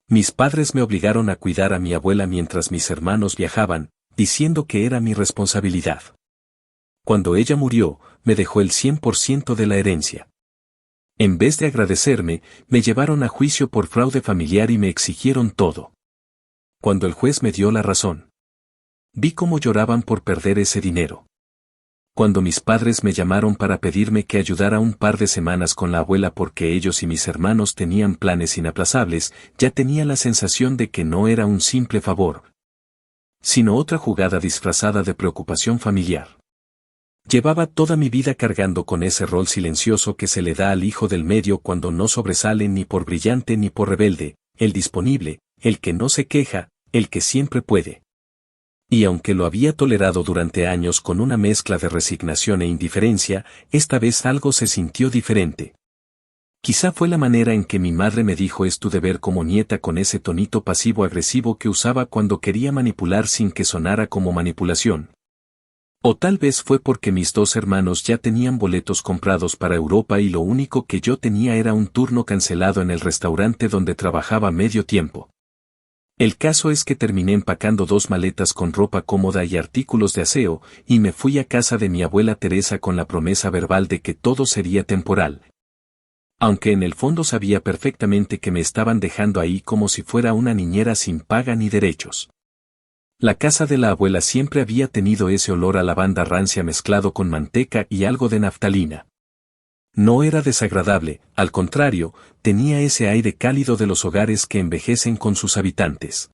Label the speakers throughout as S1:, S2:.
S1: Mis padres me obligaron a cuidar a mi abuela mientras mis hermanos viajaban, diciendo que era mi responsabilidad. Cuando ella murió, me dejó el 100% de la herencia. En vez de agradecerme, me llevaron a juicio por fraude familiar y me exigieron todo. Cuando el juez me dio la razón, vi cómo lloraban por perder ese dinero. Cuando mis padres me llamaron para pedirme que ayudara un par de semanas con la abuela porque ellos y mis hermanos tenían planes inaplazables, ya tenía la sensación de que no era un simple favor, sino otra jugada disfrazada de preocupación familiar. Llevaba toda mi vida cargando con ese rol silencioso que se le da al hijo del medio cuando no sobresale ni por brillante ni por rebelde, el disponible, el que no se queja, el que siempre puede. Y aunque lo había tolerado durante años con una mezcla de resignación e indiferencia, esta vez algo se sintió diferente. Quizá fue la manera en que mi madre me dijo es tu deber como nieta con ese tonito pasivo-agresivo que usaba cuando quería manipular sin que sonara como manipulación. O tal vez fue porque mis dos hermanos ya tenían boletos comprados para Europa y lo único que yo tenía era un turno cancelado en el restaurante donde trabajaba medio tiempo. El caso es que terminé empacando 2 maletas con ropa cómoda y artículos de aseo, y me fui a casa de mi abuela Teresa con la promesa verbal de que todo sería temporal. Aunque en el fondo sabía perfectamente que me estaban dejando ahí como si fuera una niñera sin paga ni derechos. La casa de la abuela siempre había tenido ese olor a lavanda rancia mezclado con manteca y algo de naftalina. No era desagradable, al contrario, tenía ese aire cálido de los hogares que envejecen con sus habitantes.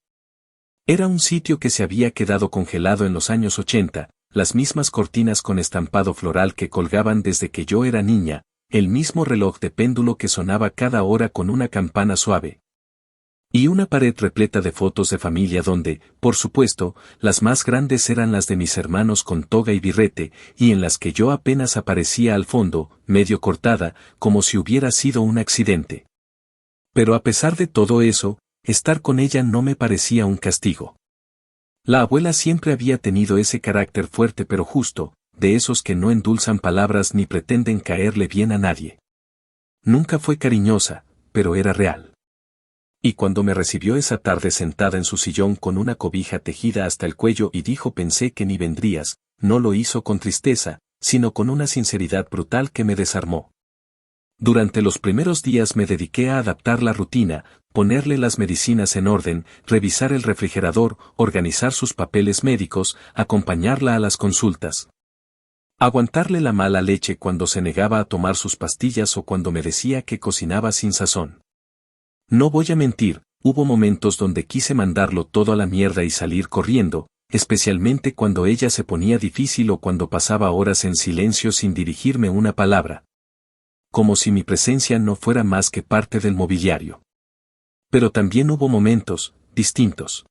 S1: Era un sitio que se había quedado congelado en los años 80, las mismas cortinas con estampado floral que colgaban desde que yo era niña, el mismo reloj de péndulo que sonaba cada hora con una campana suave. Y una pared repleta de fotos de familia donde, por supuesto, las más grandes eran las de mis hermanos con toga y birrete, y en las que yo apenas aparecía al fondo, medio cortada, como si hubiera sido un accidente. Pero a pesar de todo eso, estar con ella no me parecía un castigo. La abuela siempre había tenido ese carácter fuerte pero justo, de esos que no endulzan palabras ni pretenden caerle bien a nadie. Nunca fue cariñosa, pero era real. Y cuando me recibió esa tarde sentada en su sillón con una cobija tejida hasta el cuello y dijo pensé que ni vendrías, no lo hizo con tristeza, sino con una sinceridad brutal que me desarmó. Durante los primeros días me dediqué a adaptar la rutina, ponerle las medicinas en orden, revisar el refrigerador, organizar sus papeles médicos, acompañarla a las consultas. Aguantarle la mala leche cuando se negaba a tomar sus pastillas o cuando me decía que cocinaba sin sazón. No voy a mentir, hubo momentos donde quise mandarlo todo a la mierda y salir corriendo, especialmente cuando ella se ponía difícil o cuando pasaba horas en silencio sin dirigirme una palabra. Como si mi presencia no fuera más que parte del mobiliario. Pero también hubo momentos, distintos.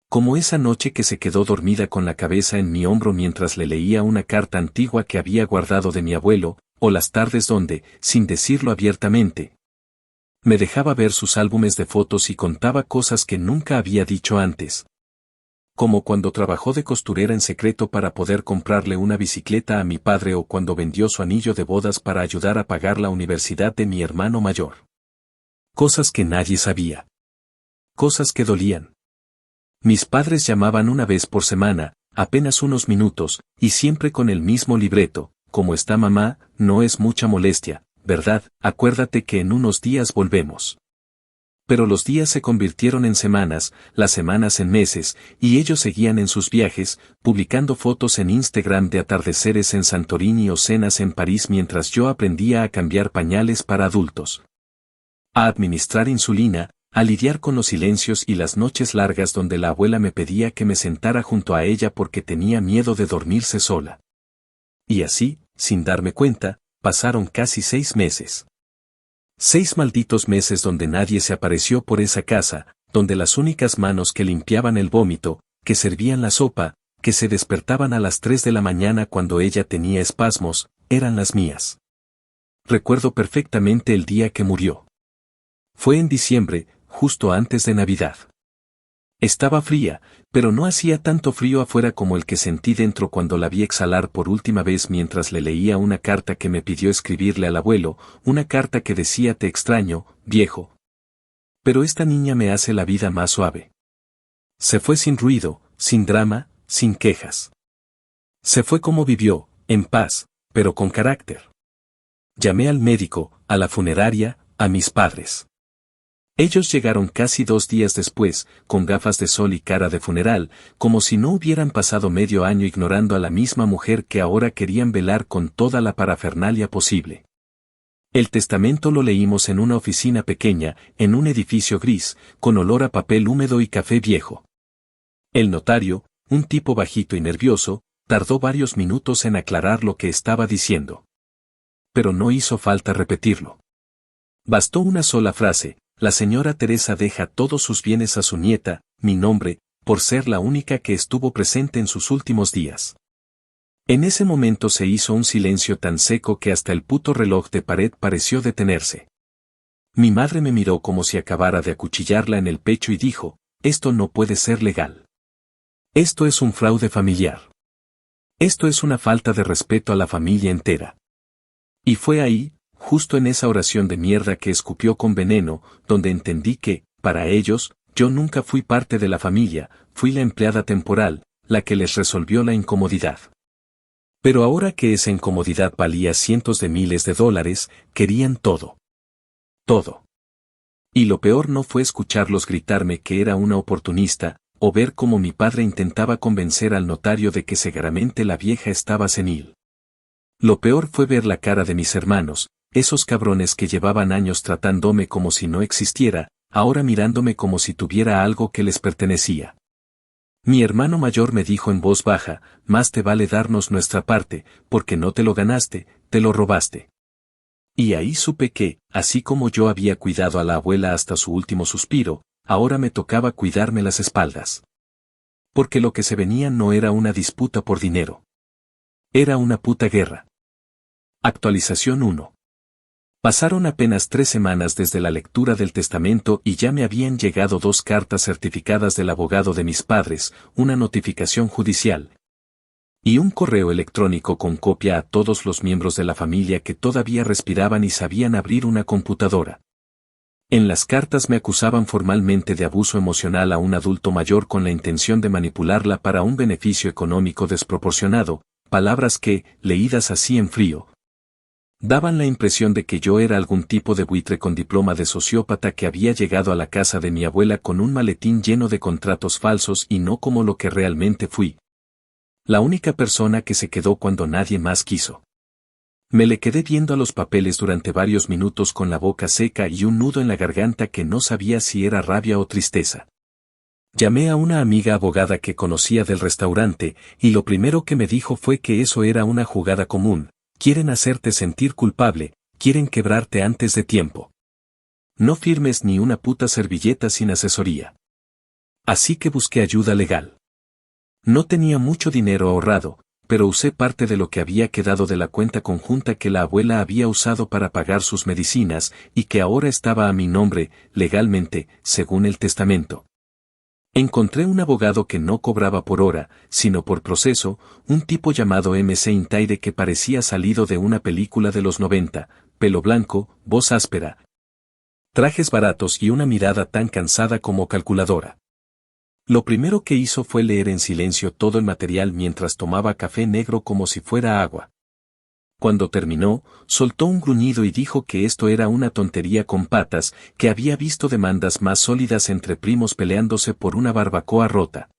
S1: Como esa noche que se quedó dormida con la cabeza en mi hombro mientras le leía una carta antigua que había guardado de mi abuelo, o las tardes donde, sin decirlo abiertamente, me dejaba ver sus álbumes de fotos y contaba cosas que nunca había dicho antes. Como cuando trabajó de costurera en secreto para poder comprarle una bicicleta a mi padre o cuando vendió su anillo de bodas para ayudar a pagar la universidad de mi hermano mayor. Cosas que nadie sabía. Cosas que dolían. Mis padres llamaban una vez por semana, apenas unos minutos, y siempre con el mismo libreto, ¿cómo está mamá? No es mucha molestia, ¿verdad? Acuérdate que en unos días volvemos. Pero los días se convirtieron en semanas, las semanas en meses, y ellos seguían en sus viajes, publicando fotos en Instagram de atardeceres en Santorini o cenas en París mientras yo aprendía a cambiar pañales para adultos, a administrar insulina, a lidiar con los silencios y las noches largas donde la abuela me pedía que me sentara junto a ella porque tenía miedo de dormirse sola. Y así, sin darme cuenta, pasaron casi 6 meses. 6 malditos meses donde nadie se apareció por esa casa, donde las únicas manos que limpiaban el vómito, que servían la sopa, que se despertaban a las 3 de la mañana cuando ella tenía espasmos, eran las mías. Recuerdo perfectamente el día que murió. Fue en diciembre, justo antes de Navidad. Estaba fría, pero no hacía tanto frío afuera como el que sentí dentro cuando la vi exhalar por última vez mientras le leía una carta que me pidió escribirle al abuelo, una carta que decía te extraño, viejo. Pero esta niña me hace la vida más suave. Se fue sin ruido, sin drama, sin quejas. Se fue como vivió, en paz, pero con carácter. Llamé al médico, a la funeraria, a mis padres. Ellos llegaron casi 2 días después, con gafas de sol y cara de funeral, como si no hubieran pasado medio año ignorando a la misma mujer que ahora querían velar con toda la parafernalia posible. El testamento lo leímos en una oficina pequeña, en un edificio gris, con olor a papel húmedo y café viejo. El notario, un tipo bajito y nervioso, tardó varios minutos en aclarar lo que estaba diciendo. Pero no hizo falta repetirlo. Bastó una sola frase: la señora Teresa deja todos sus bienes a su nieta, mi nombre, por ser la única que estuvo presente en sus últimos días. En ese momento se hizo un silencio tan seco que hasta el puto reloj de pared pareció detenerse. Mi madre me miró como si acabara de acuchillarla en el pecho y dijo: esto no puede ser legal. Esto es un fraude familiar. Esto es una falta de respeto a la familia entera. Y fue ahí, justo en esa oración de mierda que escupió con veneno, donde entendí que, para ellos, yo nunca fui parte de la familia, fui la empleada temporal, la que les resolvió la incomodidad. Pero ahora que esa incomodidad valía cientos de miles de dólares, querían todo. Todo. Y lo peor no fue escucharlos gritarme que era una oportunista, o ver cómo mi padre intentaba convencer al notario de que seguramente la vieja estaba senil. Lo peor fue ver la cara de mis hermanos, esos cabrones que llevaban años tratándome como si no existiera, ahora mirándome como si tuviera algo que les pertenecía. Mi hermano mayor me dijo en voz baja: más te vale darnos nuestra parte, porque no te lo ganaste, te lo robaste. Y ahí supe que, así como yo había cuidado a la abuela hasta su último suspiro, ahora me tocaba cuidarme las espaldas. Porque lo que se venía no era una disputa por dinero. Era una puta guerra. Actualización 1. Pasaron apenas 3 semanas desde la lectura del testamento y ya me habían llegado 2 cartas certificadas del abogado de mis padres, una notificación judicial y un correo electrónico con copia a todos los miembros de la familia que todavía respiraban y sabían abrir una computadora. En las cartas me acusaban formalmente de abuso emocional a un adulto mayor con la intención de manipularla para un beneficio económico desproporcionado, palabras que, leídas así en frío, daban la impresión de que yo era algún tipo de buitre con diploma de sociópata que había llegado a la casa de mi abuela con un maletín lleno de contratos falsos y no como lo que realmente fui. La única persona que se quedó cuando nadie más quiso. Me le quedé viendo a los papeles durante varios minutos con la boca seca y un nudo en la garganta que no sabía si era rabia o tristeza. Llamé a una amiga abogada que conocía del restaurante, y lo primero que me dijo fue que eso era una jugada común: quieren hacerte sentir culpable, quieren quebrarte antes de tiempo. No firmes ni una puta servilleta sin asesoría. Así que busqué ayuda legal. No tenía mucho dinero ahorrado, pero usé parte de lo que había quedado de la cuenta conjunta que la abuela había usado para pagar sus medicinas y que ahora estaba a mi nombre, legalmente, según el testamento. Encontré un abogado que no cobraba por hora, sino por proceso, un tipo llamado MC Intaire que parecía salido de una película de los 90, pelo blanco, voz áspera, trajes baratos y una mirada tan cansada como calculadora. Lo primero que hizo fue leer en silencio todo el material mientras tomaba café negro como si fuera agua. Cuando terminó, soltó un gruñido y dijo que esto era una tontería con patas, que había visto demandas más sólidas entre primos peleándose por una barbacoa rota.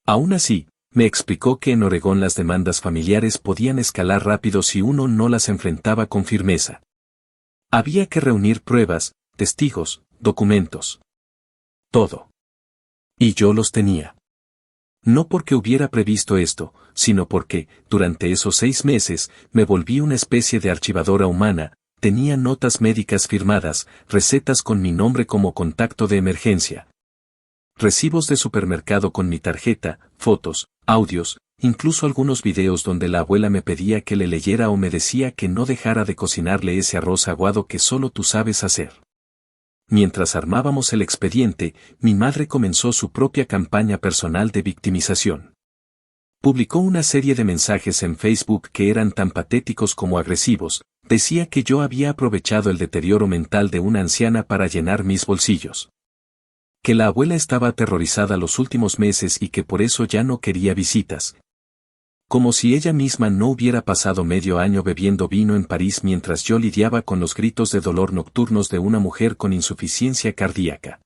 S1: Aún así, me explicó que en Oregón las demandas familiares podían escalar rápido si uno no las enfrentaba con firmeza. Había que reunir pruebas, testigos, documentos. Todo. Y yo los tenía. No porque hubiera previsto esto, sino porque, durante esos 6 meses, me volví una especie de archivadora humana, tenía notas médicas firmadas, recetas con mi nombre como contacto de emergencia, recibos de supermercado con mi tarjeta, fotos, audios, incluso algunos videos donde la abuela me pedía que le leyera o me decía que no dejara de cocinarle ese arroz aguado que solo tú sabes hacer. Mientras armábamos el expediente, mi madre comenzó su propia campaña personal de victimización. Publicó una serie de mensajes en Facebook que eran tan patéticos como agresivos, decía que yo había aprovechado el deterioro mental de una anciana para llenar mis bolsillos. Que la abuela estaba aterrorizada los últimos meses y que por eso ya no quería visitas. Como si ella misma no hubiera pasado medio año bebiendo vino en París mientras yo lidiaba con los gritos de dolor nocturnos de una mujer con insuficiencia cardíaca.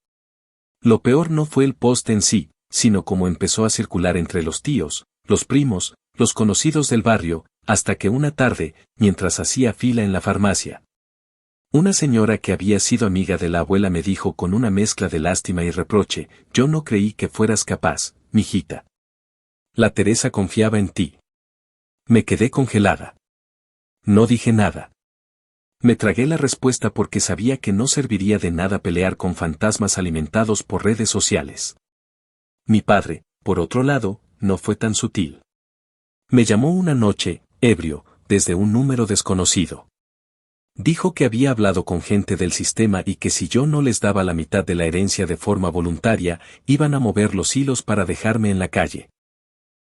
S1: Lo peor no fue el post en sí, sino cómo empezó a circular entre los tíos, los primos, los conocidos del barrio, hasta que una tarde, mientras hacía fila en la farmacia, una señora que había sido amiga de la abuela me dijo con una mezcla de lástima y reproche: yo no creí que fueras capaz, mijita. La Teresa confiaba en ti. Me quedé congelada. No dije nada. Me tragué la respuesta porque sabía que no serviría de nada pelear con fantasmas alimentados por redes sociales. Mi padre, por otro lado, no fue tan sutil. Me llamó una noche, ebrio, desde un número desconocido. Dijo que había hablado con gente del sistema y que si yo no les daba la mitad de la herencia de forma voluntaria, iban a mover los hilos para dejarme en la calle.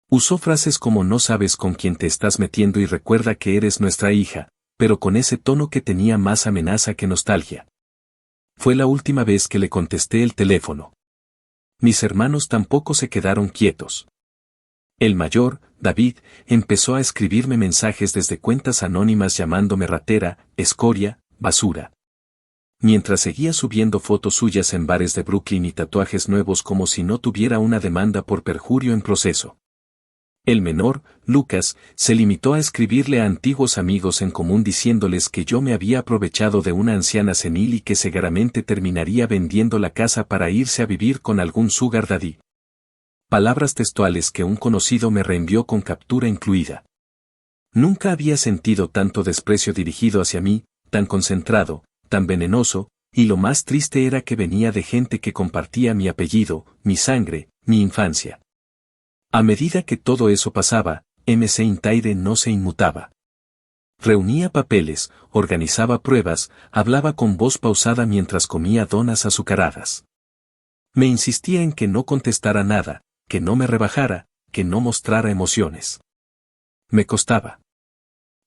S1: Usó frases como no sabes con quién te estás metiendo y recuerda que eres nuestra hija, pero con ese tono que tenía más amenaza que nostalgia. Fue la última vez que le contesté el teléfono. Mis hermanos tampoco se quedaron quietos. El mayor, David, empezó a escribirme mensajes desde cuentas anónimas llamándome ratera, escoria, basura. Mientras seguía subiendo fotos suyas en bares de Brooklyn y tatuajes nuevos como si no tuviera una demanda por perjurio en proceso. El menor, Lucas, se limitó a escribirle a antiguos amigos en común diciéndoles que yo me había aprovechado de una anciana senil y que seguramente terminaría vendiendo la casa para irse a vivir con algún sugar daddy. Palabras textuales que un conocido me reenvió con captura incluida. Nunca había sentido tanto desprecio dirigido hacia mí, tan concentrado, tan venenoso, y lo más triste era que venía de gente que compartía mi apellido, mi sangre, mi infancia. A medida que todo eso pasaba, MC Intaire no se inmutaba. Reunía papeles, organizaba pruebas, hablaba con voz pausada mientras comía donas azucaradas. Me insistía en que no contestara nada, que no me rebajara, que no mostrara emociones. Me costaba.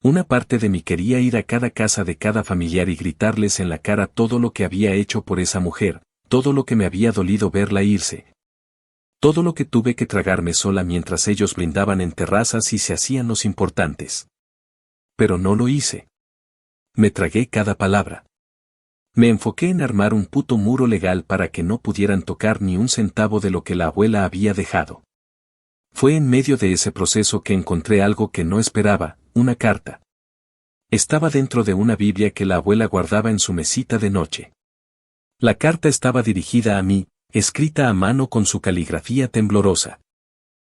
S1: Una parte de mí quería ir a cada casa de cada familiar y gritarles en la cara todo lo que había hecho por esa mujer, todo lo que me había dolido verla irse. Todo lo que tuve que tragarme sola mientras ellos brindaban en terrazas y se hacían los importantes. Pero no lo hice. Me tragué cada palabra. Me enfoqué en armar un puto muro legal para que no pudieran tocar ni un centavo de lo que la abuela había dejado. Fue en medio de ese proceso que encontré algo que no esperaba, una carta. Estaba dentro de una Biblia que la abuela guardaba en su mesita de noche. La carta estaba dirigida a mí, escrita a mano con su caligrafía temblorosa.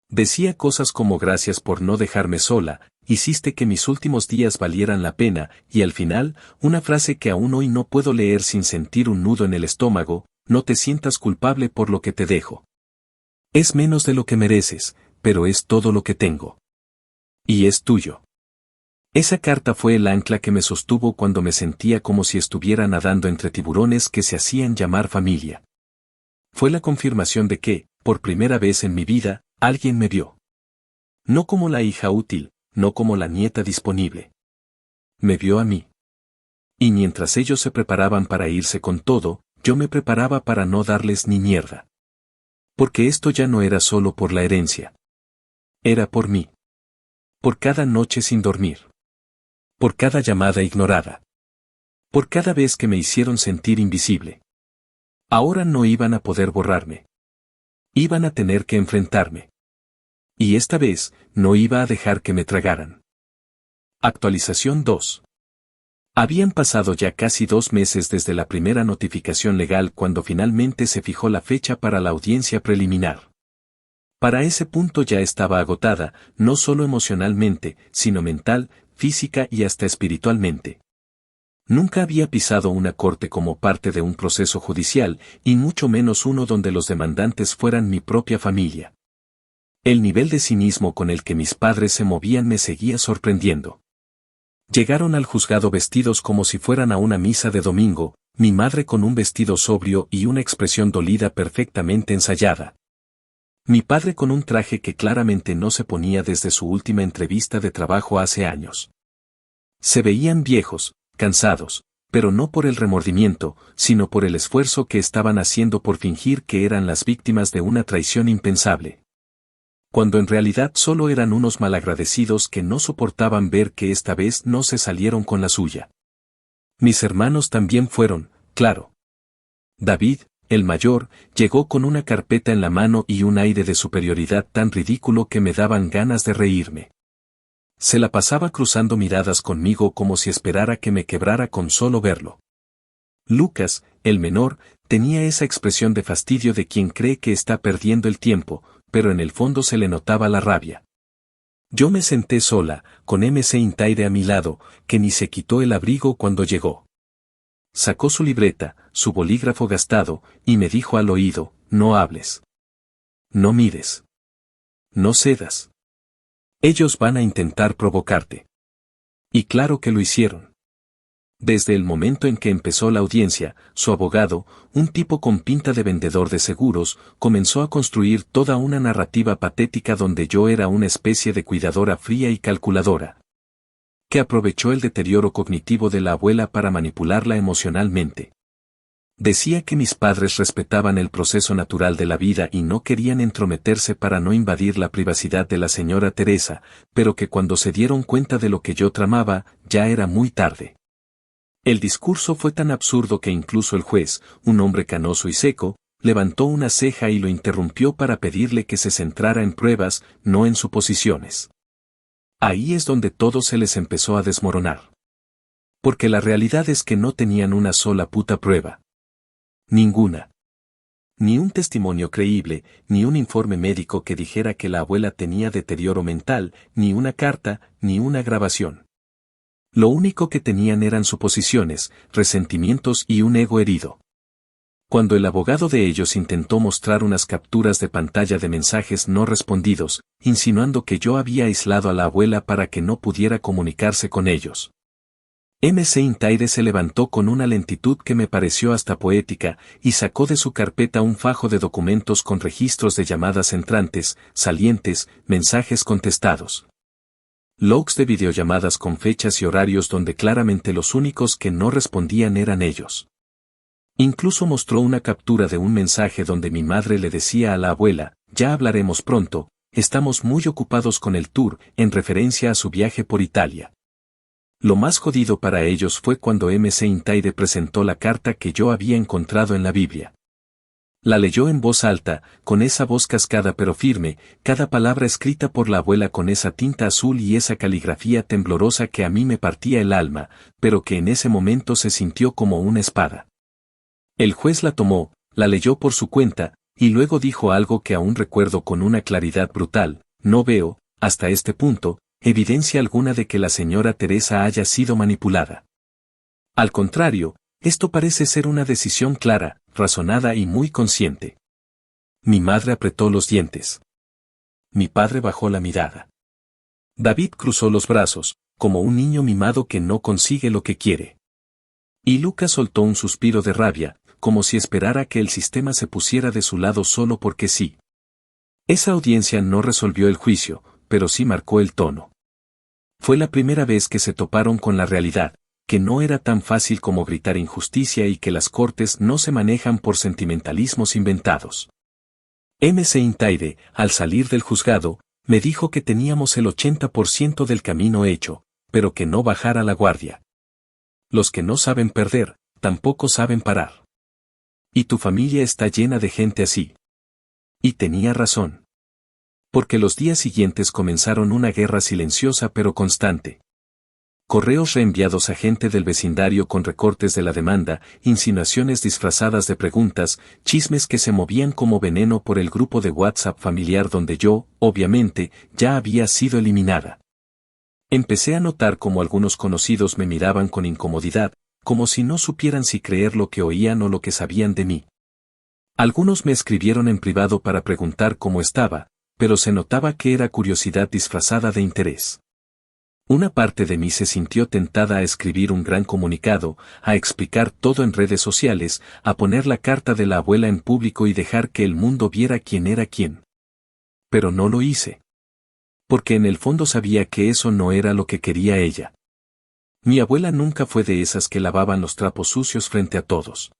S1: Decía cosas como gracias por no dejarme sola, hiciste que mis últimos días valieran la pena, y al final, una frase que aún hoy no puedo leer sin sentir un nudo en el estómago: no te sientas culpable por lo que te dejo. Es menos de lo que mereces, pero es todo lo que tengo. Y es tuyo. Esa carta fue el ancla que me sostuvo cuando me sentía como si estuviera nadando entre tiburones que se hacían llamar familia. Fue la confirmación de que, por primera vez en mi vida, alguien me vio. No como la hija útil, no como la nieta disponible. Me vio a mí. Y mientras ellos se preparaban para irse con todo, yo me preparaba para no darles ni mierda. Porque esto ya no era solo por la herencia. Era por mí. Por cada noche sin dormir. Por cada llamada ignorada. Por cada vez que me hicieron sentir invisible. Ahora no iban a poder borrarme. Iban a tener que enfrentarme. Y esta vez, no iba a dejar que me tragaran. Actualización 2. Habían pasado ya casi 2 meses desde la primera notificación legal cuando finalmente se fijó la fecha para la audiencia preliminar. Para ese punto ya estaba agotada, no solo emocionalmente, sino mental, física y hasta espiritualmente. Nunca había pisado una corte como parte de un proceso judicial, y mucho menos uno donde los demandantes fueran mi propia familia. El nivel de cinismo con el que mis padres se movían me seguía sorprendiendo. Llegaron al juzgado vestidos como si fueran a una misa de domingo, mi madre con un vestido sobrio y una expresión dolida perfectamente ensayada. Mi padre con un traje que claramente no se ponía desde su última entrevista de trabajo hace años. Se veían viejos, cansados, pero no por el remordimiento, sino por el esfuerzo que estaban haciendo por fingir que eran las víctimas de una traición impensable. Cuando en realidad solo eran unos malagradecidos que no soportaban ver que esta vez no se salieron con la suya. Mis hermanos también fueron, claro. David, el mayor, llegó con una carpeta en la mano y un aire de superioridad tan ridículo que me daban ganas de reírme. Se la pasaba cruzando miradas conmigo como si esperara que me quebrara con solo verlo. Lucas, el menor, tenía esa expresión de fastidio de quien cree que está perdiendo el tiempo, pero en el fondo se le notaba la rabia. Yo me senté sola, con MC a mi lado, que ni se quitó el abrigo cuando llegó. Sacó su libreta, su bolígrafo gastado, y me dijo al oído, no hables. No mires. No cedas. Ellos van a intentar provocarte. Y claro que lo hicieron. Desde el momento en que empezó la audiencia, su abogado, un tipo con pinta de vendedor de seguros, comenzó a construir toda una narrativa patética donde yo era una especie de cuidadora fría y calculadora, que aprovechó el deterioro cognitivo de la abuela para manipularla emocionalmente. Decía que mis padres respetaban el proceso natural de la vida y no querían entrometerse para no invadir la privacidad de la señora Teresa, pero que cuando se dieron cuenta de lo que yo tramaba, ya era muy tarde. El discurso fue tan absurdo que incluso el juez, un hombre canoso y seco, levantó una ceja y lo interrumpió para pedirle que se centrara en pruebas, no en suposiciones. Ahí es donde todo se les empezó a desmoronar. Porque la realidad es que no tenían una sola puta prueba. Ninguna. Ni un testimonio creíble, ni un informe médico que dijera que la abuela tenía deterioro mental, ni una carta, ni una grabación. Lo único que tenían eran suposiciones, resentimientos y un ego herido. Cuando el abogado de ellos intentó mostrar unas capturas de pantalla de mensajes no respondidos, insinuando que yo había aislado a la abuela para que no pudiera comunicarse con ellos, MC se levantó con una lentitud que me pareció hasta poética, y sacó de su carpeta un fajo de documentos con registros de llamadas entrantes, salientes, mensajes contestados. Logs de videollamadas con fechas y horarios donde claramente los únicos que no respondían eran ellos. Incluso mostró una captura de un mensaje donde mi madre le decía a la abuela, ya hablaremos pronto, estamos muy ocupados con el tour, en referencia a su viaje por Italia. Lo más jodido para ellos fue cuando MC presentó la carta que yo había encontrado en la Biblia. La leyó en voz alta, con esa voz cascada pero firme, cada palabra escrita por la abuela con esa tinta azul y esa caligrafía temblorosa que a mí me partía el alma, pero que en ese momento se sintió como una espada. El juez la tomó, la leyó por su cuenta, y luego dijo algo que aún recuerdo con una claridad brutal, no veo, hasta este punto, evidencia alguna de que la señora Teresa haya sido manipulada. Al contrario, esto parece ser una decisión clara, razonada y muy consciente. Mi madre apretó los dientes. Mi padre bajó la mirada. David cruzó los brazos, como un niño mimado que no consigue lo que quiere. Y Lucas soltó un suspiro de rabia, como si esperara que el sistema se pusiera de su lado solo porque sí. Esa audiencia no resolvió el juicio, pero sí marcó el tono. Fue la primera vez que se toparon con la realidad, que no era tan fácil como gritar injusticia y que las cortes no se manejan por sentimentalismos inventados. MC al salir del juzgado, me dijo que teníamos el 80% del camino hecho, pero que no bajara la guardia. Los que no saben perder, tampoco saben parar. Y tu familia está llena de gente así. Y tenía razón. Porque los días siguientes comenzaron una guerra silenciosa pero constante. Correos reenviados a gente del vecindario con recortes de la demanda, insinuaciones disfrazadas de preguntas, chismes que se movían como veneno por el grupo de WhatsApp familiar donde yo, obviamente, ya había sido eliminada. Empecé a notar cómo algunos conocidos me miraban con incomodidad, como si no supieran si creer lo que oían o lo que sabían de mí. Algunos me escribieron en privado para preguntar cómo estaba, pero se notaba que era curiosidad disfrazada de interés. Una parte de mí se sintió tentada a escribir un gran comunicado, a explicar todo en redes sociales, a poner la carta de la abuela en público y dejar que el mundo viera quién era quién. Pero no lo hice. Porque en el fondo sabía que eso no era lo que quería ella. Mi abuela nunca fue de esas que lavaban los trapos sucios frente a todos.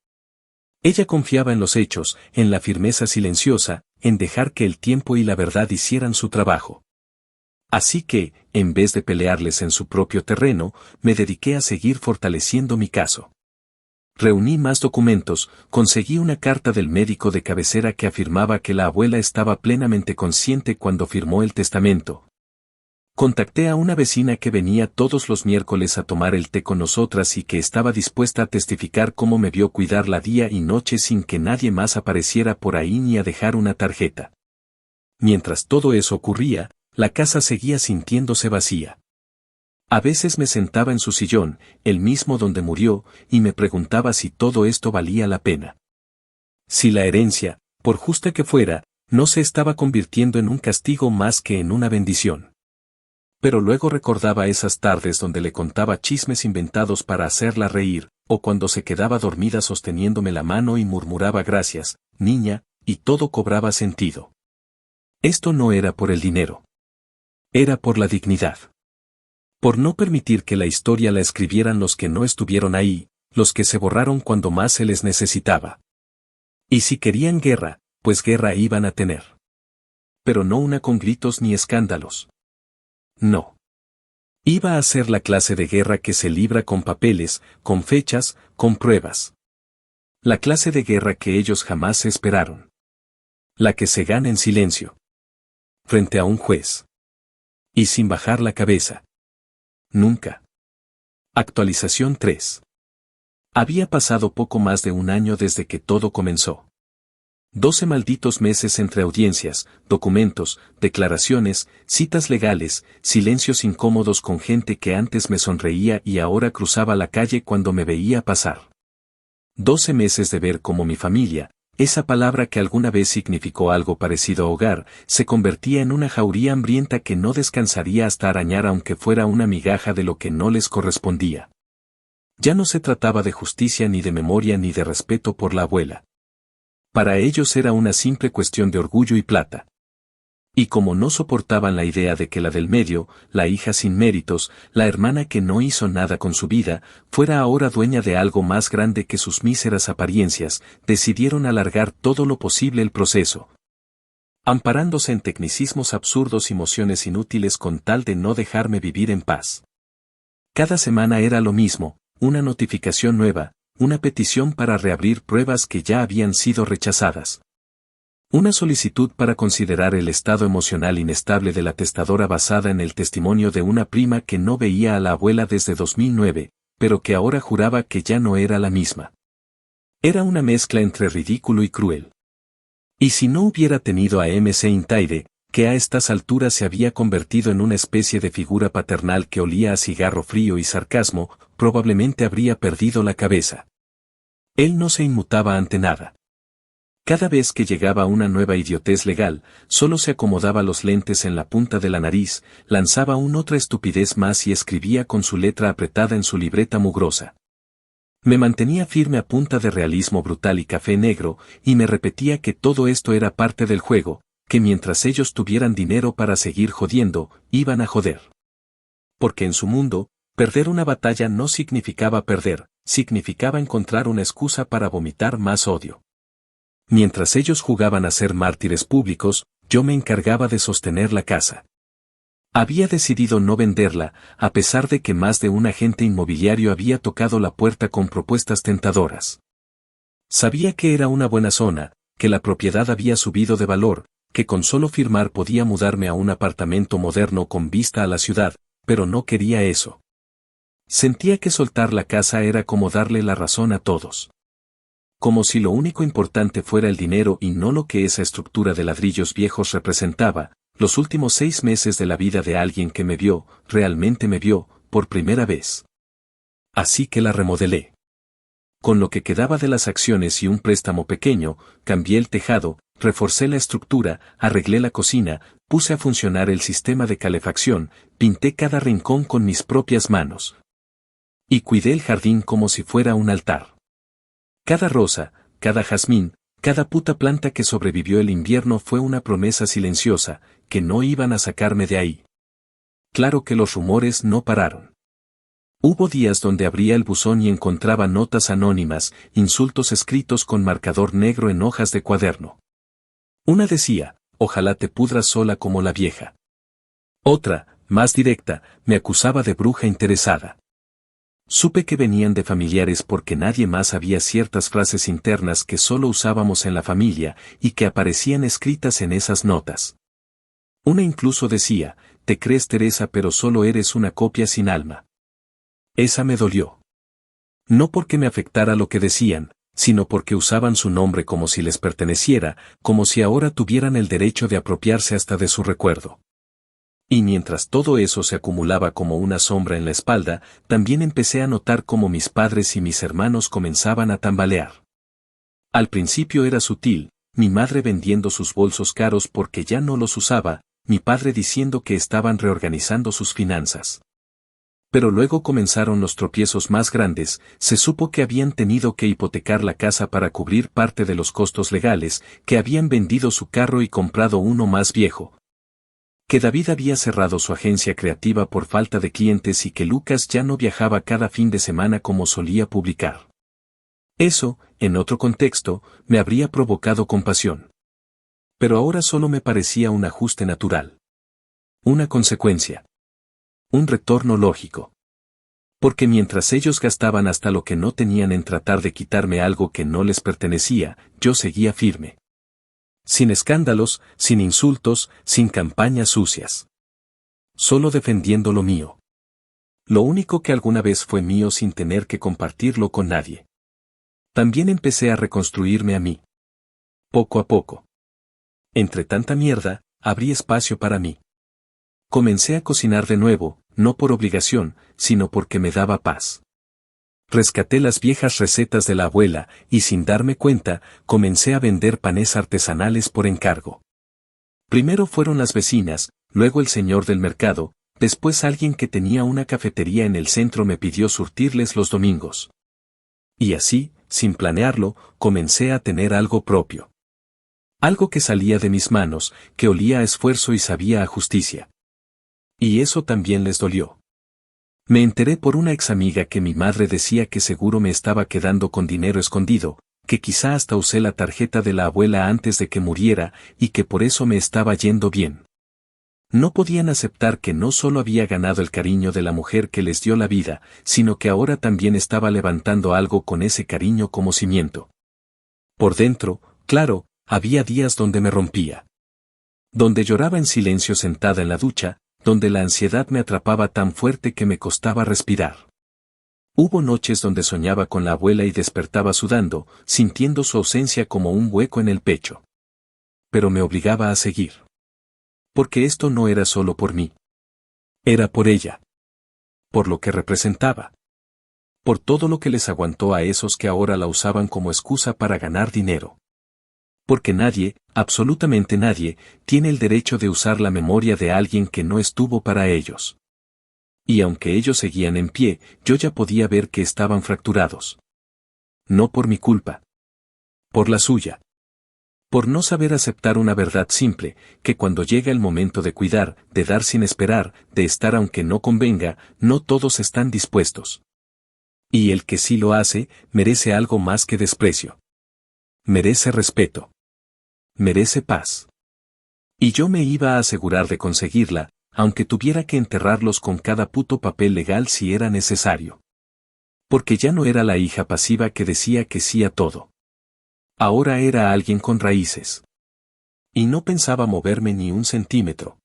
S1: Ella confiaba en los hechos, en la firmeza silenciosa, en dejar que el tiempo y la verdad hicieran su trabajo. Así que, en vez de pelearles en su propio terreno, me dediqué a seguir fortaleciendo mi caso. Reuní más documentos, conseguí una carta del médico de cabecera que afirmaba que la abuela estaba plenamente consciente cuando firmó el testamento. Contacté a una vecina que venía todos los miércoles a tomar el té con nosotras y que estaba dispuesta a testificar cómo me vio cuidarla día y noche sin que nadie más apareciera por ahí ni a dejar una tarjeta. Mientras todo eso ocurría, la casa seguía sintiéndose vacía. A veces me sentaba en su sillón, el mismo donde murió, y me preguntaba si todo esto valía la pena. Si la herencia, por justa que fuera, no se estaba convirtiendo en un castigo más que en una bendición. Pero luego recordaba esas tardes donde le contaba chismes inventados para hacerla reír, o cuando se quedaba dormida sosteniéndome la mano y murmuraba gracias, niña, y todo cobraba sentido. Esto no era por el dinero. Era por la dignidad. Por no permitir que la historia la escribieran los que no estuvieron ahí, los que se borraron cuando más se les necesitaba. Y si querían guerra, pues guerra iban a tener. Pero no una con gritos ni escándalos. No. Iba a ser la clase de guerra que se libra con papeles, con fechas, con pruebas. La clase de guerra que ellos jamás esperaron. La que se gana en silencio. Frente a un juez. Y sin bajar la cabeza. Nunca. Actualización 3. Había pasado poco más de un año desde que todo comenzó. 12 malditos meses entre audiencias, documentos, declaraciones, citas legales, silencios incómodos con gente que antes me sonreía y ahora cruzaba la calle cuando me veía pasar. 12 meses de ver cómo mi familia, esa palabra que alguna vez significó algo parecido a hogar, se convertía en una jauría hambrienta que no descansaría hasta arañar aunque fuera una migaja de lo que no les correspondía. Ya no se trataba de justicia ni de memoria ni de respeto por la abuela. Para ellos era una simple cuestión de orgullo y plata. Y como no soportaban la idea de que la del medio, la hija sin méritos, la hermana que no hizo nada con su vida, fuera ahora dueña de algo más grande que sus míseras apariencias, decidieron alargar todo lo posible el proceso. Amparándose en tecnicismos absurdos y mociones inútiles con tal de no dejarme vivir en paz. Cada semana era lo mismo, una notificación nueva, una petición para reabrir pruebas que ya habían sido rechazadas. Una solicitud para considerar el estado emocional inestable de la testadora basada en el testimonio de una prima que no veía a la abuela desde 2009, pero que ahora juraba que ya no era la misma. Era una mezcla entre ridículo y cruel. Y si no hubiera tenido a MC Intaire, que a estas alturas se había convertido en una especie de figura paternal que olía a cigarro frío y sarcasmo, probablemente habría perdido la cabeza. Él no se inmutaba ante nada. Cada vez que llegaba una nueva idiotez legal, solo se acomodaba los lentes en la punta de la nariz, lanzaba otra estupidez más y escribía con su letra apretada en su libreta mugrosa. Me mantenía firme a punta de realismo brutal y café negro, y me repetía que todo esto era parte del juego, que mientras ellos tuvieran dinero para seguir jodiendo, iban a joder. Porque en su mundo, perder una batalla no significaba perder, significaba encontrar una excusa para vomitar más odio. Mientras ellos jugaban a ser mártires públicos, yo me encargaba de sostener la casa. Había decidido no venderla, a pesar de que más de un agente inmobiliario había tocado la puerta con propuestas tentadoras. Sabía que era una buena zona, que la propiedad había subido de valor, que con solo firmar podía mudarme a un apartamento moderno con vista a la ciudad, pero no quería eso. Sentía que soltar la casa era como darle la razón a todos. Como si lo único importante fuera el dinero y no lo que esa estructura de ladrillos viejos representaba, los últimos 6 meses de la vida de alguien que me vio, realmente me vio, por primera vez. Así que la remodelé. Con lo que quedaba de las acciones y un préstamo pequeño, cambié el tejado, reforcé la estructura, arreglé la cocina, puse a funcionar el sistema de calefacción, pinté cada rincón con mis propias manos. Y cuidé el jardín como si fuera un altar. Cada rosa, cada jazmín, cada puta planta que sobrevivió el invierno fue una promesa silenciosa, que no iban a sacarme de ahí. Claro que los rumores no pararon. Hubo días donde abría el buzón y encontraba notas anónimas, insultos escritos con marcador negro en hojas de cuaderno. Una decía, ojalá te pudras sola como la vieja. Otra, más directa, me acusaba de bruja interesada. Supe que venían de familiares porque nadie más había ciertas frases internas que solo usábamos en la familia y que aparecían escritas en esas notas. Una incluso decía, te crees Teresa pero solo eres una copia sin alma. Esa me dolió. No porque me afectara lo que decían, sino porque usaban su nombre como si les perteneciera, como si ahora tuvieran el derecho de apropiarse hasta de su recuerdo. Y mientras todo eso se acumulaba como una sombra en la espalda, también empecé a notar cómo mis padres y mis hermanos comenzaban a tambalear. Al principio era sutil, mi madre vendiendo sus bolsos caros porque ya no los usaba, mi padre diciendo que estaban reorganizando sus finanzas. Pero luego comenzaron los tropiezos más grandes, se supo que habían tenido que hipotecar la casa para cubrir parte de los costos legales, que habían vendido su carro y comprado uno más viejo, que David había cerrado su agencia creativa por falta de clientes y que Lucas ya no viajaba cada fin de semana como solía publicar. Eso, en otro contexto, me habría provocado compasión. Pero ahora solo me parecía un ajuste natural. Una consecuencia. Un retorno lógico. Porque mientras ellos gastaban hasta lo que no tenían en tratar de quitarme algo que no les pertenecía, yo seguía firme. Sin escándalos, sin insultos, sin campañas sucias. Solo defendiendo lo mío. Lo único que alguna vez fue mío sin tener que compartirlo con nadie. También empecé a reconstruirme a mí. Poco a poco. Entre tanta mierda, abrí espacio para mí. Comencé a cocinar de nuevo, no por obligación, sino porque me daba paz. Rescaté las viejas recetas de la abuela, y sin darme cuenta, comencé a vender panes artesanales por encargo. Primero fueron las vecinas, luego el señor del mercado, después alguien que tenía una cafetería en el centro me pidió surtirles los domingos. Y así, sin planearlo, comencé a tener algo propio. Algo que salía de mis manos, que olía a esfuerzo y sabía a justicia. Y eso también les dolió. Me enteré por una ex amiga que mi madre decía que seguro me estaba quedando con dinero escondido, que quizá hasta usé la tarjeta de la abuela antes de que muriera y que por eso me estaba yendo bien. No podían aceptar que no solo había ganado el cariño de la mujer que les dio la vida, sino que ahora también estaba levantando algo con ese cariño como cimiento. Por dentro, claro, había días donde me rompía. Donde lloraba en silencio sentada en la ducha, donde la ansiedad me atrapaba tan fuerte que me costaba respirar. Hubo noches donde soñaba con la abuela y despertaba sudando, sintiendo su ausencia como un hueco en el pecho. Pero me obligaba a seguir. Porque esto no era solo por mí. Era por ella. Por lo que representaba. Por todo lo que les aguantó a esos que ahora la usaban como excusa para ganar dinero. Porque nadie, absolutamente nadie, tiene el derecho de usar la memoria de alguien que no estuvo para ellos. Y aunque ellos seguían en pie, yo ya podía ver que estaban fracturados. No por mi culpa. Por la suya. Por no saber aceptar una verdad simple, que cuando llega el momento de cuidar, de dar sin esperar, de estar aunque no convenga, no todos están dispuestos. Y el que sí lo hace, merece algo más que desprecio. Merece respeto. Merece paz. Y yo me iba a asegurar de conseguirla, aunque tuviera que enterrarlos con cada puto papel legal si era necesario. Porque ya no era la hija pasiva que decía que sí a todo. Ahora era alguien con raíces. Y no pensaba moverme ni un centímetro.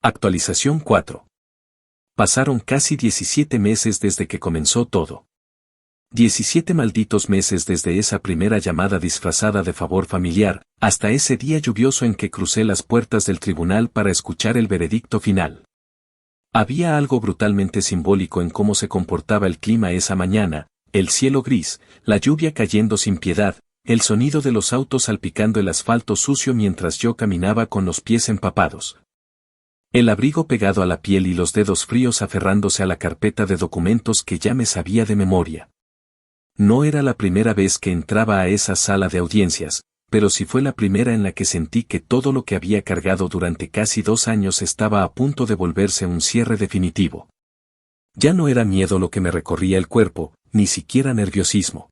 S1: Actualización 4. Pasaron casi 17 meses desde que comenzó todo. 17 malditos meses desde esa primera llamada disfrazada de favor familiar, hasta ese día lluvioso en que crucé las puertas del tribunal para escuchar el veredicto final. Había algo brutalmente simbólico en cómo se comportaba el clima esa mañana, el cielo gris, la lluvia cayendo sin piedad, el sonido de los autos salpicando el asfalto sucio mientras yo caminaba con los pies empapados. El abrigo pegado a la piel y los dedos fríos aferrándose a la carpeta de documentos que ya me sabía de memoria. No era la primera vez que entraba a esa sala de audiencias, pero sí fue la primera en la que sentí que todo lo que había cargado durante casi 2 años estaba a punto de volverse un cierre definitivo. Ya no era miedo lo que me recorría el cuerpo, ni siquiera nerviosismo.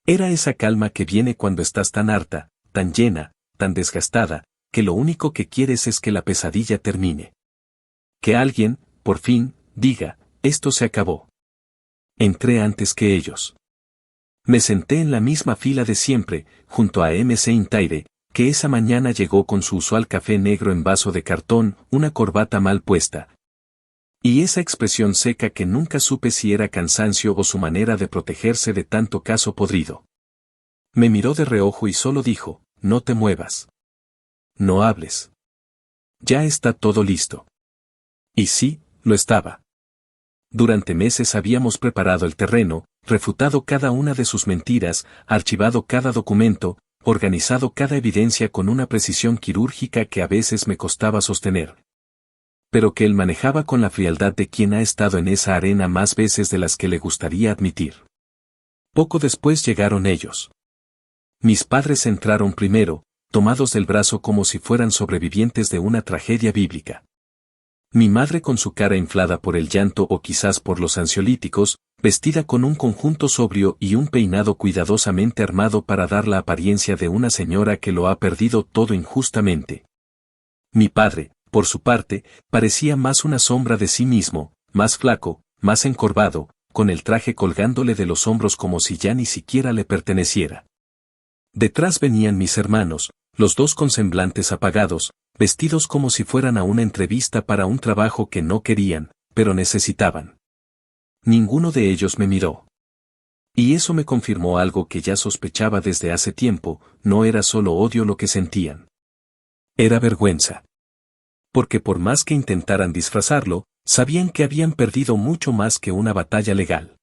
S1: Era esa calma que viene cuando estás tan harta, tan llena, tan desgastada, que lo único que quieres es que la pesadilla termine. Que alguien, por fin, diga, esto se acabó. Entré antes que ellos. Me senté en la misma fila de siempre, junto a MC Intaire, que esa mañana llegó con su usual café negro en vaso de cartón, una corbata mal puesta. Y esa expresión seca que nunca supe si era cansancio o su manera de protegerse de tanto caso podrido. Me miró de reojo y solo dijo, no te muevas. No hables. Ya está todo listo. Y sí, lo estaba. Durante meses habíamos preparado el terreno, refutado cada una de sus mentiras, archivado cada documento, organizado cada evidencia con una precisión quirúrgica que a veces me costaba sostener. Pero que él manejaba con la frialdad de quien ha estado en esa arena más veces de las que le gustaría admitir. Poco después llegaron ellos. Mis padres entraron primero, tomados del brazo como si fueran sobrevivientes de una tragedia bíblica. Mi madre con su cara inflada por el llanto o quizás por los ansiolíticos, vestida con un conjunto sobrio y un peinado cuidadosamente armado para dar la apariencia de una señora que lo ha perdido todo injustamente. Mi padre, por su parte, parecía más una sombra de sí mismo, más flaco, más encorvado, con el traje colgándole de los hombros como si ya ni siquiera le perteneciera. Detrás venían mis hermanos, los dos con semblantes apagados, vestidos como si fueran a una entrevista para un trabajo que no querían, pero necesitaban. Ninguno de ellos me miró. Y eso me confirmó algo que ya sospechaba desde hace tiempo, no era solo odio lo que sentían. Era vergüenza. Porque por más que intentaran disfrazarlo, sabían que habían perdido mucho más que una batalla legal.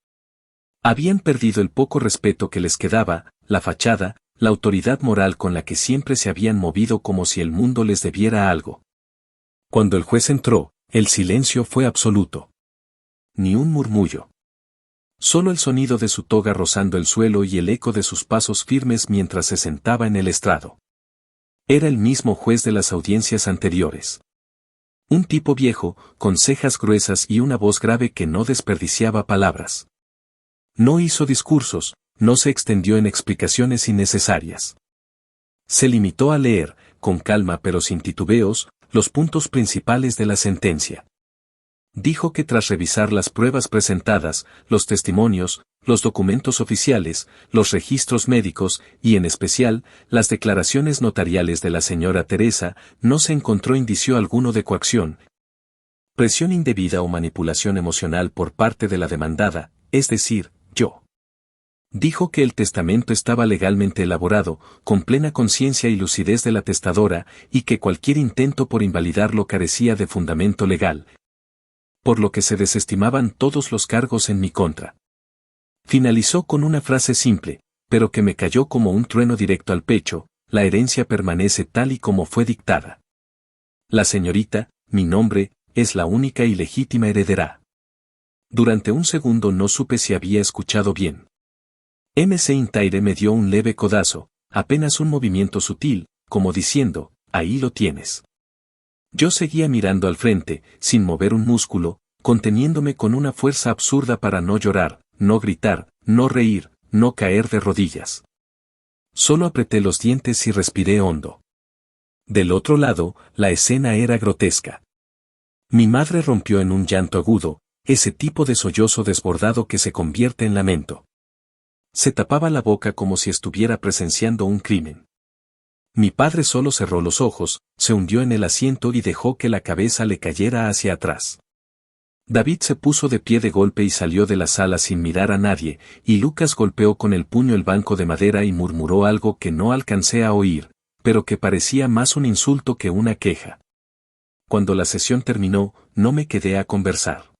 S1: Habían perdido el poco respeto que les quedaba, la fachada, la autoridad moral con la que siempre se habían movido como si el mundo les debiera algo. Cuando el juez entró, el silencio fue absoluto. Ni un murmullo. Solo el sonido de su toga rozando el suelo y el eco de sus pasos firmes mientras se sentaba en el estrado. Era el mismo juez de las audiencias anteriores. Un tipo viejo, con cejas gruesas y una voz grave que no desperdiciaba palabras. No hizo discursos, no se extendió en explicaciones innecesarias. Se limitó a leer, con calma pero sin titubeos, los puntos principales de la sentencia. Dijo que tras revisar las pruebas presentadas, los testimonios, los documentos oficiales, los registros médicos y en especial, las declaraciones notariales de la señora Teresa, no se encontró indicio alguno de coacción, presión indebida o manipulación emocional por parte de la demandada, es decir, yo. Dijo que el testamento estaba legalmente elaborado, con plena conciencia y lucidez de la testadora, y que cualquier intento por invalidarlo carecía de fundamento legal, por lo que se desestimaban todos los cargos en mi contra. Finalizó con una frase simple, pero que me cayó como un trueno directo al pecho: la herencia permanece tal y como fue dictada. La señorita, mi nombre, es la única y legítima heredera. Durante un segundo no supe si había escuchado bien. MC Intaire me dio un leve codazo, apenas un movimiento sutil, como diciendo, ahí lo tienes. Yo seguía mirando al frente, sin mover un músculo, conteniéndome con una fuerza absurda para no llorar, no gritar, no reír, no caer de rodillas. Solo apreté los dientes y respiré hondo. Del otro lado, la escena era grotesca. Mi madre rompió en un llanto agudo, ese tipo de sollozo desbordado que se convierte en lamento. Se tapaba la boca como si estuviera presenciando un crimen. Mi padre solo cerró los ojos, se hundió en el asiento y dejó que la cabeza le cayera hacia atrás. David se puso de pie de golpe y salió de la sala sin mirar a nadie, y Lucas golpeó con el puño el banco de madera y murmuró algo que no alcancé a oír, pero que parecía más un insulto que una queja. Cuando la sesión terminó, no me quedé a conversar.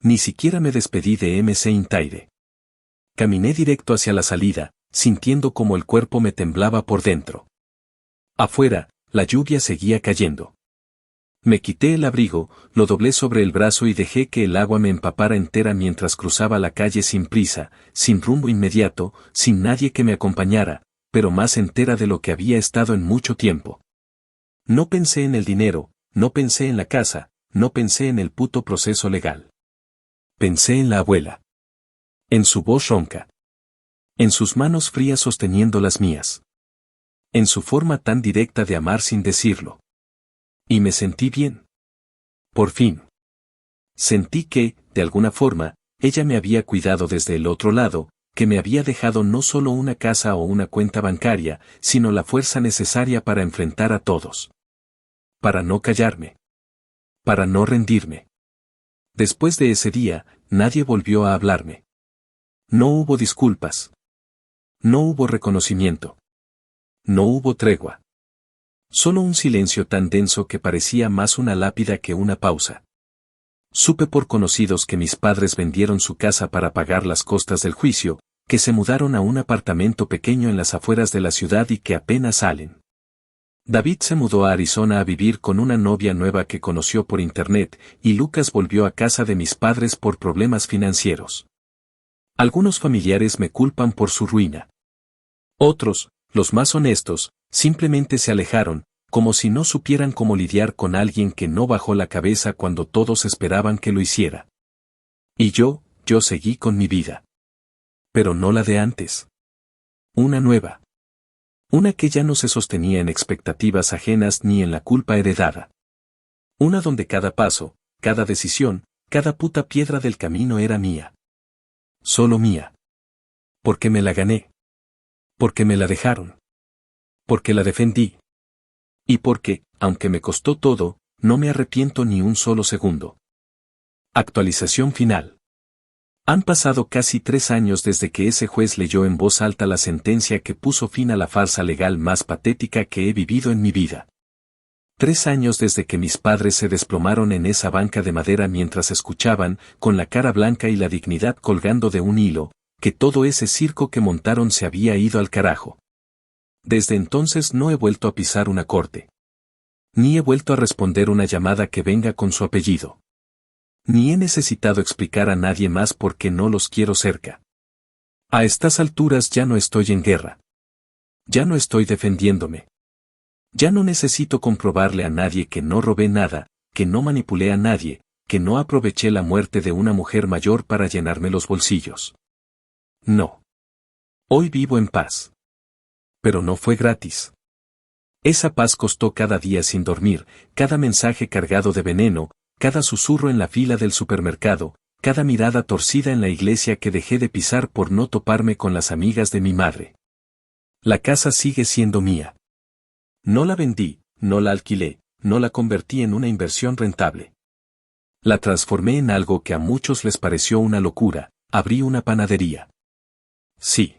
S1: Ni siquiera me despedí de MC Intaire. Caminé directo hacia la salida, sintiendo como el cuerpo me temblaba por dentro. Afuera, la lluvia seguía cayendo. Me quité el abrigo, lo doblé sobre el brazo y dejé que el agua me empapara entera mientras cruzaba la calle sin prisa, sin rumbo inmediato, sin nadie que me acompañara, pero más entera de lo que había estado en mucho tiempo. No pensé en el dinero, no pensé en la casa, no pensé en el puto proceso legal. Pensé en la abuela. En su voz ronca. En sus manos frías sosteniendo las mías. En su forma tan directa de amar sin decirlo. Y me sentí bien. Por fin. Sentí que, de alguna forma, ella me había cuidado desde el otro lado, que me había dejado no solo una casa o una cuenta bancaria, sino la fuerza necesaria para enfrentar a todos. Para no callarme. Para no rendirme. Después de ese día, nadie volvió a hablarme. No hubo disculpas. No hubo reconocimiento. No hubo tregua. Solo un silencio tan denso que parecía más una lápida que una pausa. Supe por conocidos que mis padres vendieron su casa para pagar las costas del juicio, que se mudaron a un apartamento pequeño en las afueras de la ciudad y que apenas salen. David se mudó a Arizona a vivir con una novia nueva que conoció por internet, y Lucas volvió a casa de mis padres por problemas financieros. Algunos familiares me culpan por su ruina. Otros, los más honestos, simplemente se alejaron, como si no supieran cómo lidiar con alguien que no bajó la cabeza cuando todos esperaban que lo hiciera. Y yo seguí con mi vida. Pero no la de antes. Una nueva. Una que ya no se sostenía en expectativas ajenas ni en la culpa heredada. Una donde cada paso, cada decisión, cada puta piedra del camino era mía. Solo mía. Porque me la gané. Porque me la dejaron. Porque la defendí. Y porque, aunque me costó todo, no me arrepiento ni un solo segundo. Actualización final. Han pasado casi 3 años desde que ese juez leyó en voz alta la sentencia que puso fin a la farsa legal más patética que he vivido en mi vida. 3 años desde que mis padres se desplomaron en esa banca de madera mientras escuchaban, con la cara blanca y la dignidad colgando de un hilo, que todo ese circo que montaron se había ido al carajo. Desde entonces no he vuelto a pisar una corte. Ni he vuelto a responder una llamada que venga con su apellido. Ni he necesitado explicar a nadie más por qué no los quiero cerca. A estas alturas ya no estoy en guerra. Ya no estoy defendiéndome. Ya no necesito comprobarle a nadie que no robé nada, que no manipulé a nadie, que no aproveché la muerte de una mujer mayor para llenarme los bolsillos. No. Hoy vivo en paz. Pero no fue gratis. Esa paz costó cada día sin dormir, cada mensaje cargado de veneno, cada susurro en la fila del supermercado, cada mirada torcida en la iglesia que dejé de pisar por no toparme con las amigas de mi madre. La casa sigue siendo mía. No la vendí, no la alquilé, no la convertí en una inversión rentable. La transformé en algo que a muchos les pareció una locura, abrí una panadería. Sí.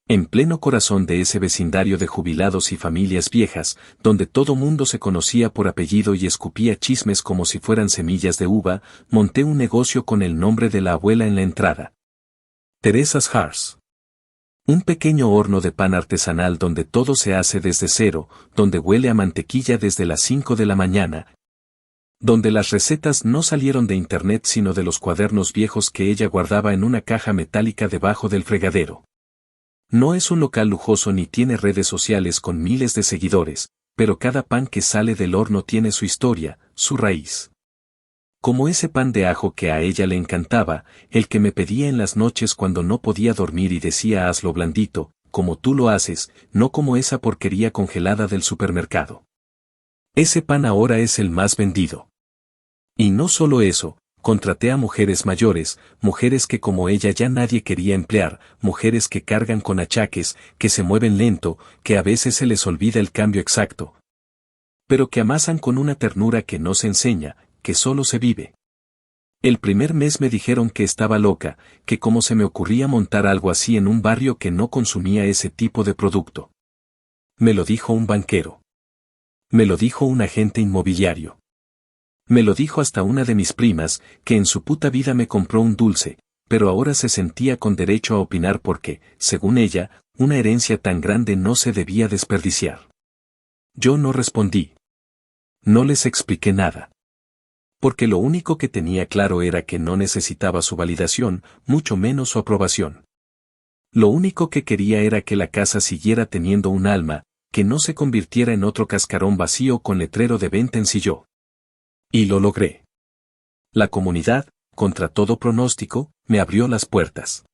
S1: En pleno corazón de ese vecindario de jubilados y familias viejas, donde todo mundo se conocía por apellido y escupía chismes como si fueran semillas de uva, monté un negocio con el nombre de la abuela en la entrada. Teresa's Hearts. Un pequeño horno de pan artesanal donde todo se hace desde cero, donde huele a mantequilla desde las 5 de la mañana, donde las recetas no salieron de internet sino de los cuadernos viejos que ella guardaba en una caja metálica debajo del fregadero. No es un local lujoso ni tiene redes sociales con miles de seguidores, pero cada pan que sale del horno tiene su historia, su raíz. Como ese pan de ajo que a ella le encantaba, el que me pedía en las noches cuando no podía dormir y decía hazlo blandito, como tú lo haces, no como esa porquería congelada del supermercado. Ese pan ahora es el más vendido. Y no solo eso, contraté a mujeres mayores, mujeres que como ella ya nadie quería emplear, mujeres que cargan con achaques, que se mueven lento, que a veces se les olvida el cambio exacto. Pero que amasan con una ternura que no se enseña, que solo se vive. El primer mes me dijeron que estaba loca, que cómo se me ocurría montar algo así en un barrio que no consumía ese tipo de producto. Me lo dijo un banquero. Me lo dijo un agente inmobiliario. Me lo dijo hasta una de mis primas, que en su puta vida me compró un dulce, pero ahora se sentía con derecho a opinar porque, según ella, una herencia tan grande no se debía desperdiciar. Yo no respondí. No les expliqué nada. Porque lo único que tenía claro era que no necesitaba su validación, mucho menos su aprobación. Lo único que quería era que la casa siguiera teniendo un alma, que no se convirtiera en otro cascarón vacío con letrero de venta en silló. Y lo logré. La comunidad, contra todo pronóstico, me abrió las puertas.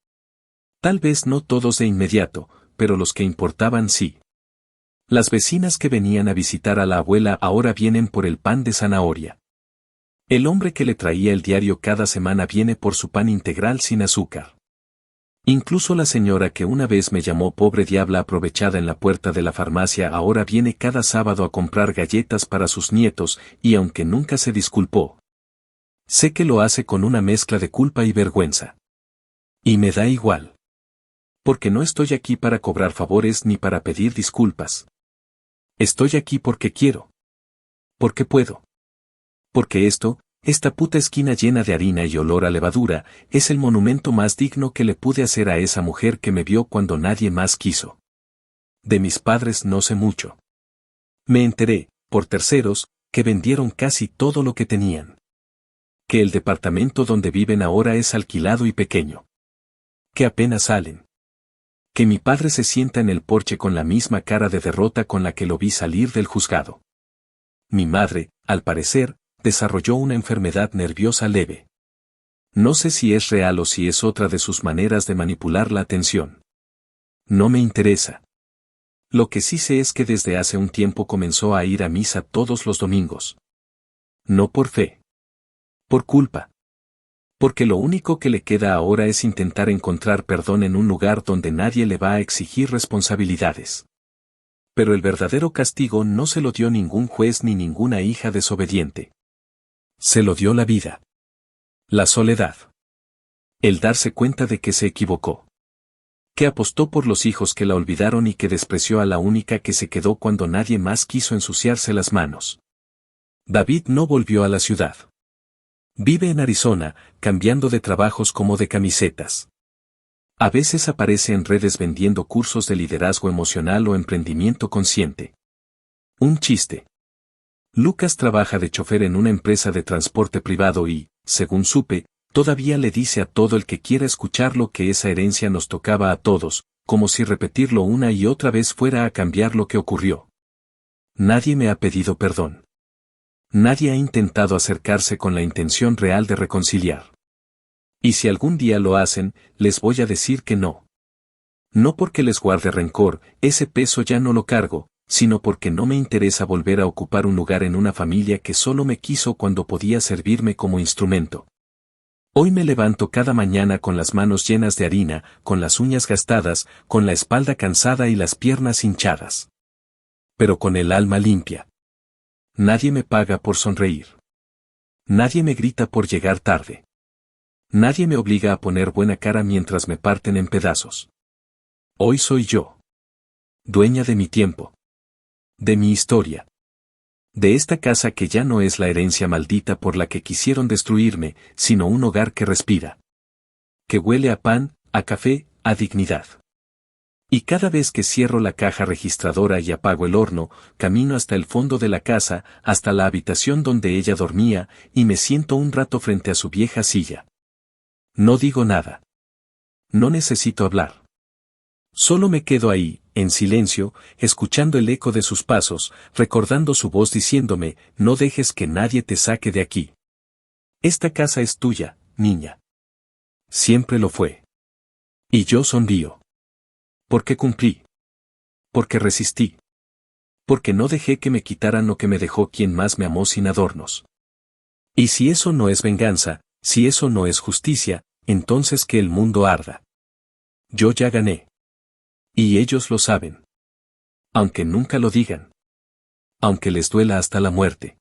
S1: Tal vez no todos de inmediato, pero los que importaban sí. Las vecinas que venían a visitar a la abuela ahora vienen por el pan de zanahoria. El hombre que le traía el diario cada semana viene por su pan integral sin azúcar. Incluso la señora que una vez me llamó pobre diabla aprovechada en la puerta de la farmacia ahora viene cada sábado a comprar galletas para sus nietos y aunque nunca se disculpó, sé que lo hace con una mezcla de culpa y vergüenza. Y me da igual. Porque no estoy aquí para cobrar favores ni para pedir disculpas. Estoy aquí porque quiero. Porque puedo. Porque esta puta esquina llena de harina y olor a levadura, es el monumento más digno que le pude hacer a esa mujer que me vio cuando nadie más quiso. De mis padres no sé mucho. Me enteré, por terceros, que vendieron casi todo lo que tenían. Que el departamento donde viven ahora es alquilado y pequeño. Que apenas salen. Que mi padre se sienta en el porche con la misma cara de derrota con la que lo vi salir del juzgado. Mi madre, al parecer, desarrolló una enfermedad nerviosa leve. No sé si es real o si es otra de sus maneras de manipular la atención. No me interesa. Lo que sí sé es que desde hace un tiempo comenzó a ir a misa todos los domingos. No por fe. Por culpa. Porque lo único que le queda ahora es intentar encontrar perdón en un lugar donde nadie le va a exigir responsabilidades. Pero el verdadero castigo no se lo dio ningún juez ni ninguna hija desobediente. Se lo dio la vida. La soledad. El darse cuenta de que se equivocó. Que apostó por los hijos que la olvidaron y que despreció a la única que se quedó cuando nadie más quiso ensuciarse las manos. David no volvió a la ciudad. Vive en Arizona, cambiando de trabajos como de camisetas. A veces aparece en redes vendiendo cursos de liderazgo emocional o emprendimiento consciente. Un chiste. Lucas trabaja de chofer en una empresa de transporte privado y, según supe, todavía le dice a todo el que quiera escucharlo que esa herencia nos tocaba a todos, como si repetirlo una y otra vez fuera a cambiar lo que ocurrió. Nadie me ha pedido perdón. Nadie ha intentado acercarse con la intención real de reconciliar. Y si algún día lo hacen, les voy a decir que no. No porque les guarde rencor, ese peso ya no lo cargo, sino porque no me interesa volver a ocupar un lugar en una familia que solo me quiso cuando podía servirme como instrumento. Hoy me levanto cada mañana con las manos llenas de harina, con las uñas gastadas, con la espalda cansada y las piernas hinchadas. Pero con el alma limpia. Nadie me paga por sonreír. Nadie me grita por llegar tarde. Nadie me obliga a poner buena cara mientras me parten en pedazos. Hoy soy yo. Dueña de mi tiempo. De mi historia. De esta casa que ya no es la herencia maldita por la que quisieron destruirme, sino un hogar que respira. Que huele a pan, a café, a dignidad. Y cada vez que cierro la caja registradora y apago el horno, camino hasta el fondo de la casa, hasta la habitación donde ella dormía, y me siento un rato frente a su vieja silla. No digo nada. No necesito hablar. Solo me quedo ahí, en silencio, escuchando el eco de sus pasos, recordando su voz diciéndome, no dejes que nadie te saque de aquí. Esta casa es tuya, niña. Siempre lo fue. Y yo sonrío. Porque cumplí. Porque resistí. Porque no dejé que me quitaran lo que me dejó quien más me amó sin adornos. Y si eso no es venganza, si eso no es justicia, entonces que el mundo arda. Yo ya gané. Y ellos lo saben. Aunque nunca lo digan. Aunque les duela hasta la muerte.